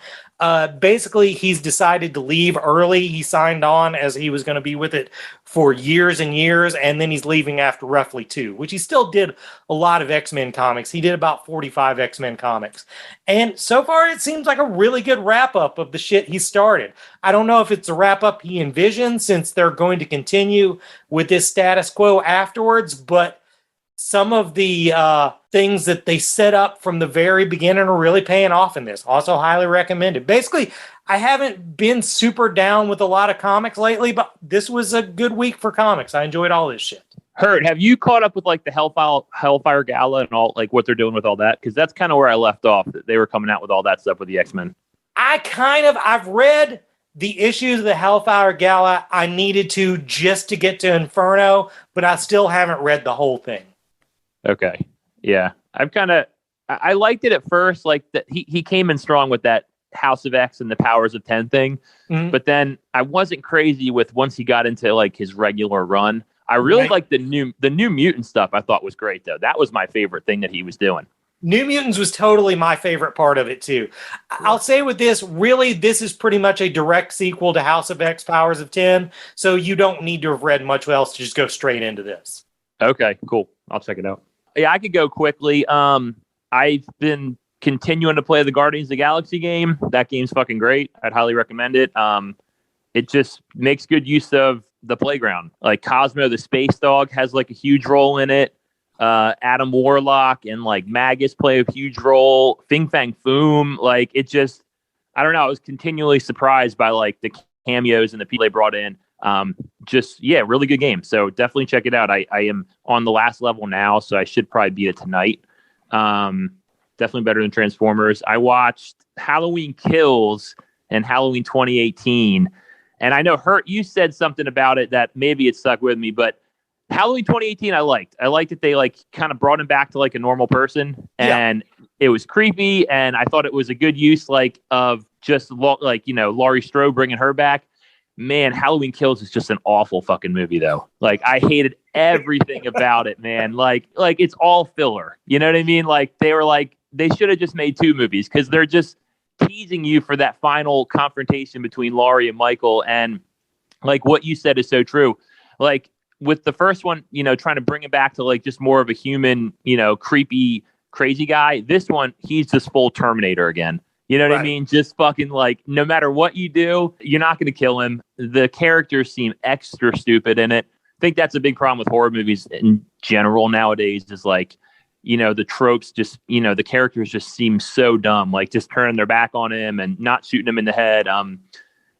D: Basically, he's decided to leave early. He signed on as he was going to be with it for years and years, and then he's leaving after roughly 2, which he still did a lot of X-Men comics. He did about 45 X-Men comics. And so far, it seems like a really good wrap-up of the shit he started. I don't know if it's a wrap-up he envisioned, since they're going to continue with this status quo afterwards, but some of the things that they set up from the very beginning are really paying off in this. Also highly recommended. Basically, I haven't been super down with a lot of comics lately, but this was a good week for comics. I enjoyed all this shit.
C: Hurt, have you caught up with like the Hellfire Gala and all, like what they're doing with all that? Because that's kind of where I left off. They were coming out with all that stuff with the X-Men.
D: I've read the issues of the Hellfire Gala I needed to just to get to Inferno, but I still haven't read the whole thing.
C: Okay. Yeah. I liked it at first. Like that he came in strong with that House of X and the Powers of 10 thing. Mm-hmm. But then I wasn't crazy with once he got into like his regular run. I really liked the New Mutant stuff. I thought was great though. That was my favorite thing that he was doing.
D: New Mutants was totally my favorite part of it too. I'll say with this, really, this is pretty much a direct sequel to House of X, Powers of 10. So you don't need to have read much else to just go straight into this.
C: Okay, cool. I'll check it out. Yeah, I could go quickly. I've been continuing to play the Guardians of the Galaxy game. That game's fucking great. I'd highly recommend it. It just makes good use of the playground. Like Cosmo, the space dog, has like a huge role in it. Adam Warlock and like Magus play a huge role. Fing Fang Foom, like it just, I don't know. I was continually surprised by like the cameos and the people they brought in. Really good game. So definitely check it out. I am on the last level now, so I should probably beat it tonight. Definitely better than Transformers. I watched Halloween Kills and Halloween 2018, and I know Hurt, you said something about it that maybe it stuck with me, but Halloween 2018 I liked that they like kind of brought him back to like a normal person, and it was creepy, and I thought it was a good use like of just Laurie Strode bringing her back. Man, Halloween Kills is just an awful fucking movie, though. Like, I hated everything about it, man. Like it's all filler. You know what I mean? Like, they were like, they should have just made 2 movies because they're just teasing you for that final confrontation between Laurie and Michael. And like what you said is so true. Like with the first one, trying to bring it back to like just more of a human, creepy, crazy guy. This one, he's just full Terminator again. You know what I mean? Just fucking like, no matter what you do, you're not going to kill him. The characters seem extra stupid in it. I think that's a big problem with horror movies in general nowadays is like, the tropes just, the characters just seem so dumb, like just turning their back on him and not shooting him in the head.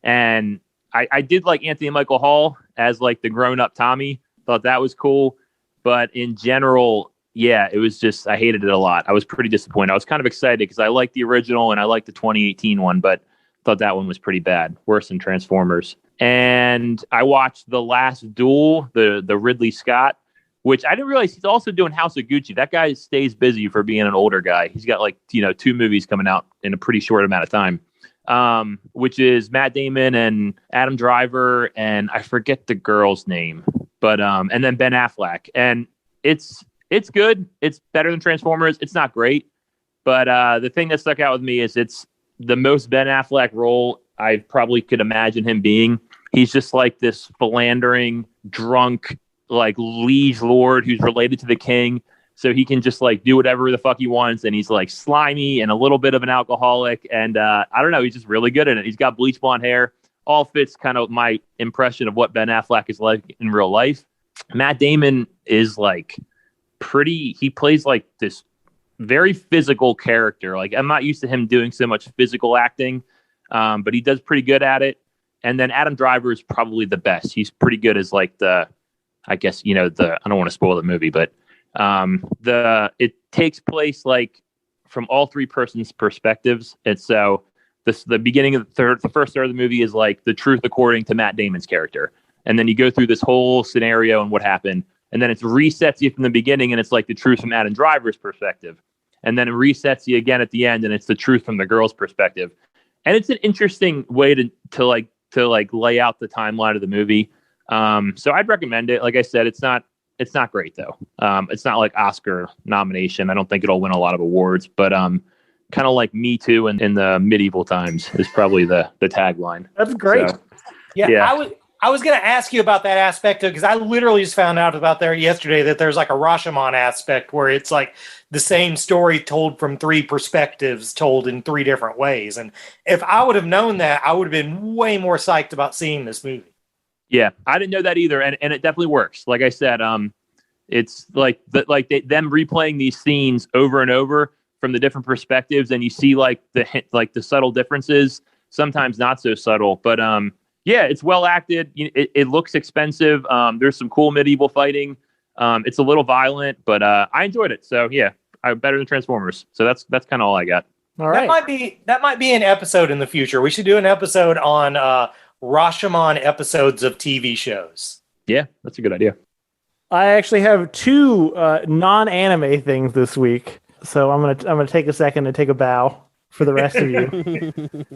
C: And I did like Anthony Michael Hall as like the grown up Tommy. Thought that was cool. But in general, yeah, it was just, I hated it a lot. I was pretty disappointed. I was kind of excited because I liked the original and I liked the 2018 one, but thought that one was pretty bad, worse than Transformers. And I watched The Last Duel, the Ridley Scott, which I didn't realize he's also doing House of Gucci. That guy stays busy for being an older guy. He's got like, 2 movies coming out in a pretty short amount of time, which is Matt Damon and Adam Driver, and I forget the girl's name, but and then Ben Affleck. And it's good. It's better than Transformers. It's not great. But the thing that stuck out with me is it's the most Ben Affleck role I probably could imagine him being. He's just like this philandering, drunk, like liege lord who's related to the king. So he can just like do whatever the fuck he wants. And he's like slimy and a little bit of an alcoholic. And I don't know. He's just really good at it. He's got bleach blonde hair. All fits kind of my impression of what Ben Affleck is like in real life. Matt Damon is like he plays like this very physical character. Like I'm not used to him doing so much physical acting, but he does pretty good at it. And then Adam Driver is probably the best. He's pretty good as like I guess, I don't want to spoil the movie, but it takes place like from all three persons' perspectives. And so the beginning of the first third of the movie is like the truth according to Matt Damon's character. And then you go through this whole scenario and what happened. And then it resets you from the beginning and it's like the truth from Adam Driver's perspective. And then it resets you again at the end and it's the truth from the girl's perspective. And it's an interesting way to lay out the timeline of the movie. So I'd recommend it. Like I said, it's not great though. It's not like Oscar nomination. I don't think it'll win a lot of awards, but kind of like Me Too in the medieval times is probably the tagline.
B: That's great.
C: So,
D: yeah. I was going to ask you about that aspect because I literally just found out about there yesterday that there's like a Rashomon aspect where it's like the same story told from three perspectives, told in three different ways. And if I would have known that, I would have been way more psyched about seeing this movie.
C: Yeah, I didn't know that either, and it definitely works. Like I said, it's like them replaying these scenes over and over from the different perspectives, and you see like the subtle differences. Sometimes not so subtle, but yeah, it's well acted. It looks expensive. There's some cool medieval fighting. It's a little violent, but I enjoyed it. So yeah, better than Transformers. So that's kind of all I got.
B: All right,
D: that might be an episode in the future. We should do an episode on Rashomon episodes of TV shows.
C: Yeah, that's a good idea.
B: I actually have two non-anime things this week, so I'm gonna take a second to take a bow for the rest of you.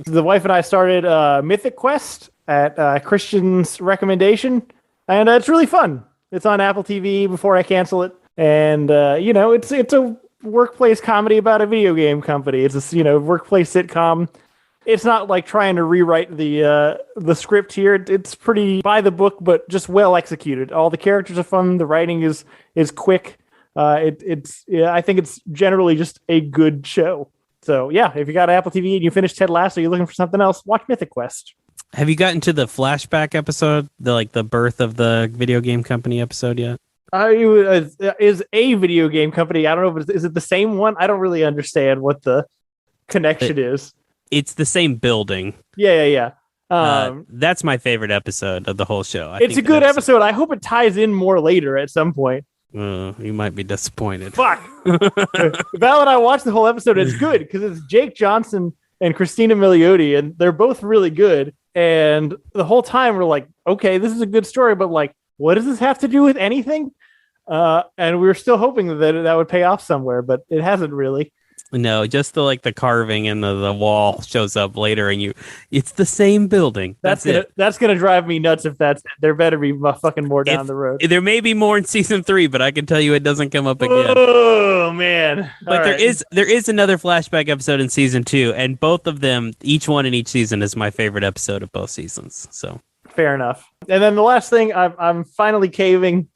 B: The wife and I started Mythic Quest at Christian's recommendation, and it's really fun. It's on Apple TV before I cancel it, and it's a workplace comedy about a video game company. It's a workplace sitcom. It's not like trying to rewrite the script here. It's pretty by the book, but just well executed. All the characters are fun. The writing is quick. I think it's generally just a good show. So yeah, if you got Apple TV and you finished Ted Lasso, you're looking for something else, watch Mythic Quest.
A: Have you gotten to the flashback episode, the birth of the video game company episode yet?
B: Is a video game company. I don't know if is it the same one? I don't really understand what the connection is.
A: It's the same building.
B: Yeah.
A: That's my favorite episode of the whole show.
B: It's a good episode. I hope it ties in more later at some point.
A: You might be disappointed.
B: Fuck. Val and I watched the whole episode. It's good because it's Jake Johnson and Christina Milioti, and they're both really good. And the whole time we're like, okay, this is a good story, but like, what does this have to do with anything? And we were still hoping that would pay off somewhere, but it hasn't really.
A: No, just the carving and the wall shows up later, and it's the same building. That's
B: gonna drive me nuts if that's it. There better be fucking more down the road.
A: There may be more in season 3, but I can tell you it doesn't come up again.
B: Oh man!
A: But there is another flashback episode in season 2, and both of them, each one in each season, is my favorite episode of both seasons. So
B: fair enough. And then the last thing, I'm finally caving.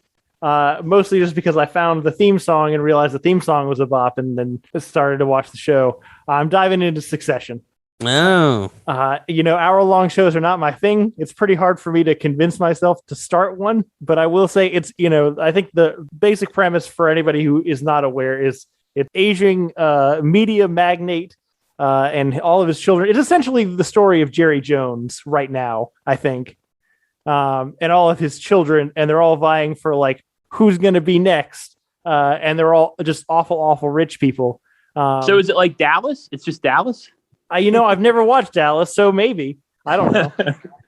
B: Mostly just because I found the theme song and realized the theme song was a bop, and then started to watch the show. I'm diving into Succession.
A: Oh.
B: Hour-long shows are not my thing. It's pretty hard for me to convince myself to start one, but I will say it's, I think the basic premise for anybody who is not aware is it's aging media magnate and all of his children. It's essentially the story of Jerry Jones right now, I think. And all of his children, and they're all vying for like who's going to be next, and they're all just awful rich people.
C: So is it like Dallas? It's just Dallas?
B: I've never watched Dallas, so maybe I don't know.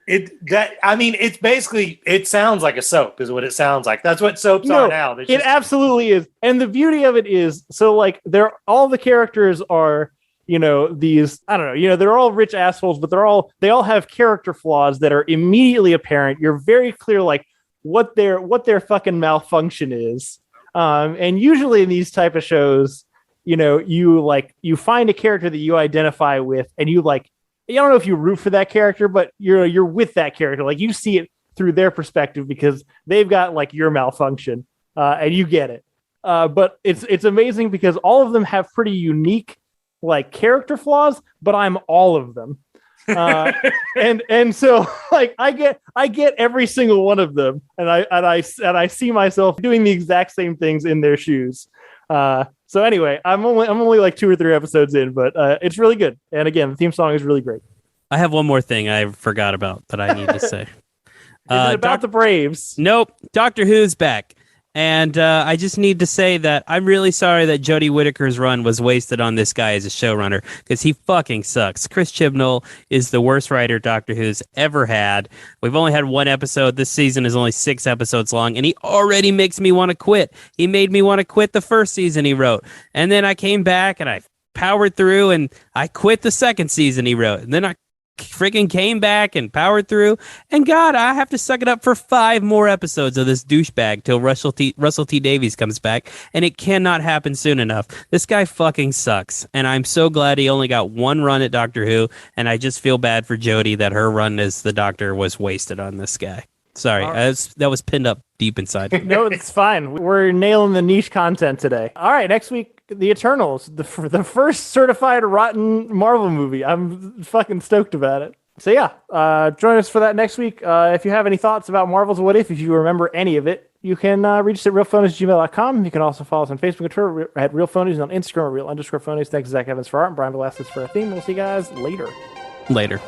D: It's basically, it sounds like a soap, is what it sounds like. That's what soaps are now.
B: It absolutely is, and the beauty of it is, so like all the characters are. These, I don't know, they're all rich assholes, but they all have character flaws that are immediately apparent. You're very clear, like what their fucking malfunction is. And usually in these type of shows, you find a character that you identify with, and you don't know if you root for that character, but you're with that character. Like you see it through their perspective because they've got like your malfunction and you get it. But it's amazing because all of them have pretty unique like character flaws, but I'm all of them. And so like I get every single one of them, and I see myself doing the exact same things in their shoes. So anyway, I'm only like 2 or 3 episodes in, but it's really good. And again, the theme song is really great.
A: I have one more thing I forgot about that I need to say.
B: Is it about the Braves?
A: Nope. Doctor Who's back. And I just need to say that I'm really sorry that Jodie Whittaker's run was wasted on this guy as a showrunner, because he fucking sucks. Chris Chibnall is the worst writer Doctor Who's ever had. We've only had 1 episode. This season is only 6 episodes long, and he already makes me want to quit. He made me want to quit the first season he wrote. And then I came back and I powered through and I quit the second season he wrote. And then I freaking came back and powered through, and God, I have to suck it up for 5 more episodes of this douchebag till Russell T Davies comes back, and it cannot happen soon enough. This guy fucking sucks, and I'm so glad he only got 1 run at Doctor Who, and I just feel bad for Jodie that her run as the Doctor was wasted on this guy. Sorry, that was pinned up deep inside.
B: No, it's fine. We're nailing the niche content today. All right, next week, The Eternals, the first certified rotten Marvel movie. I'm fucking stoked about it. So yeah, join us for that next week. If you have any thoughts about Marvel's What If you remember any of it, you can reach us at realphonies@gmail.com. You can also follow us on Facebook and Twitter at realphonies, and on Instagram at real_phonies. Thanks to Zach Evans for art and Brian Velasquez for our theme. We'll see you guys later.
A: Later.